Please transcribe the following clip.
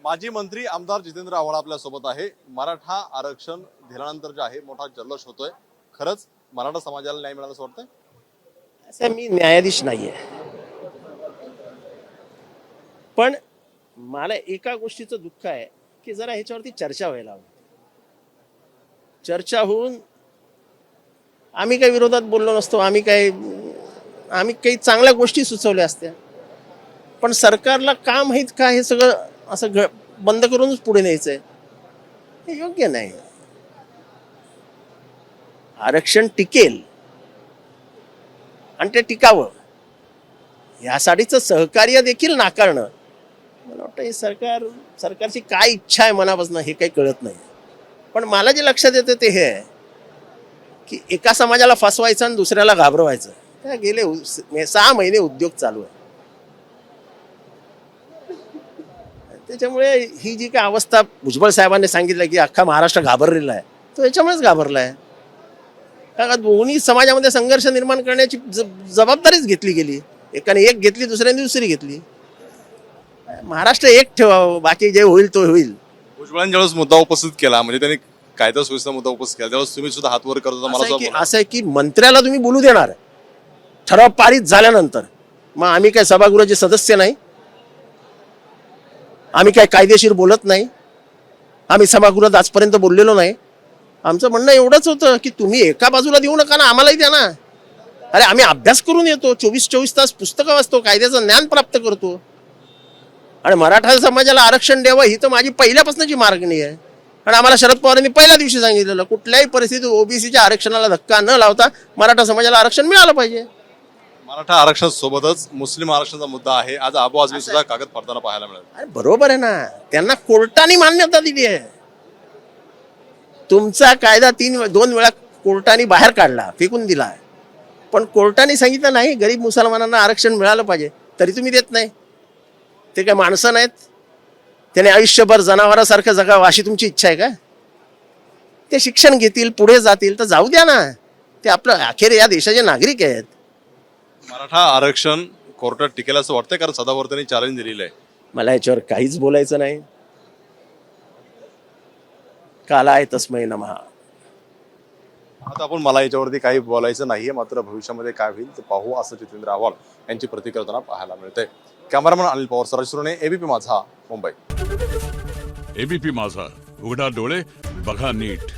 माजी मंत्री आमदार जितेंद्र आव्हाड आपल्या सोबत आहे। मराठा आरक्षण दिल्यानंतर जे आहे मोठा जल्लोष होतोय। खरंच मराठा समाजाला न्याय मिळाला असं वाटतंय? असं मी न्यायाधीश नाहीये, पण मला एका गोष्टीचं दुःख आहे की जरा ह्याच्यावरती चर्चा व्हायला हवी। चर्चा होऊन आम्ही काही विरोधात बोललो नसतो, आम्ही काही चांगल्या गोष्टी सुचवल्या असत्या, पण सरकारला का माहीत का हे सगळं असं बंद करूनच पुढे न्यायचंय, हे योग्य नाही। आरक्षण टिकेल आणि ते टिकावं यासाठीचं सहकार्य देखील नाकारणं, मला वाटतं हे सरकारची काय इच्छा आहे मनापासून हे काही कळत नाही। पण मला जे लक्षात येतं ते हे आहे की एका समाजाला फसवायचं आणि दुसऱ्याला घाबरवायचं, त्या गेले 6 महिने उद्योग चालू आहे। त्याच्यामुळे ही जी काय अवस्था भुजबळ साहेबांनी सांगितलं की अख्खा महाराष्ट्र घाबरलेला आहे, तो याच्यामुळेच घाबरला आहे। कारण दोन्ही समाजामध्ये संघर्ष निर्माण करण्याची जबाबदारीच घेतली गेली, एकाने एक घेतली, दुसऱ्याने दुसरी घेतली। महाराष्ट्र एक ठेवावं, बाकी जे होईल तो होईल। भुजबळांनी ज्यावेळेस मुद्दा उपस्थित केला, म्हणजे त्यांनी कायदा सुव्यवस्था मुद्दा उपस्थित केला, त्यावेळेस तुम्ही सुद्धा हात वर करत होता। मला असं आहे की मंत्र्याला तुम्ही बोलू देणार ठराव पारित झाल्यानंतर, मग आम्ही काय सभागृहाचे सदस्य नाही, आम्ही काय कायदेशीर बोलत नाही, आम्ही सभागृहात आजपर्यंत बोललेलो नाही। आमचं म्हणणं एवढंच होतं की तुम्ही एका बाजूला देऊ नका ना, आम्हालाही द्या ना। अरे आम्ही अभ्यास करून येतो, 24 तास पुस्तकं वाचतो, कायद्याचं ज्ञान प्राप्त करतो, आणि मराठा समाजाला आरक्षण द्यावं ही तर माझी पहिल्यापासूनची मागणी आहे। आणि आम्हाला शरद पवारांनी पहिल्या दिवशी सांगितलेलं कुठल्याही परिस्थितीत ओबीसीच्या आरक्षणाला धक्का न लावता मराठा समाजाला आरक्षण मिळालं पाहिजे। मराठा आरक्षण सोबतच मुस्लिम आरक्षणाचा मुद्दा आहे। आज अबू आझमी सुद्धा कागद पडताना पाहायला मिळाले। अरे बरोबर आहे ना, त्यांना कोर्टाने मान्यता दिली आहे। तुमचा कायदा 2 वेळा कोर्टाने बाहेर काढला, फेकून दिला, पण कोर्टाने सांगितलं नाही गरीब मुसलमानांना आरक्षण मिळालं पाहिजे, तरी तुम्ही देत नाही। ते काय माणसं नाहीत? त्याने आयुष्यभर जनावरासारखं जगावं अशी तुमची इच्छा आहे का? ते शिक्षण घेतील, पुढे जातील तर जाऊ द्या ना, ते आपलं अखेर या देशाचे नागरिक आहेत। मराठा आरक्षण कोर्टात टिकेल असं वाटतंय? कारण सदावर्तनी चॅलेंज दिलेलं आहे। मला याच्यावर काहीच बोलायचं नाही। कालाय तस्मै नमः। आता आपण मला याच्यावरती काही बोलायचं नाहीये, मात्र भविष्यामध्ये काय होईल ते पाहू, असं जितेंद्र आव्हाड यांची प्रतिक्रिया होताना पाहायला मिळते। कॅमेरामन अनिल पवार, सराज सुरणे, एबीपी माझा, मुंबई। एबीपी माझा, उघडा डोळे बघा नीट।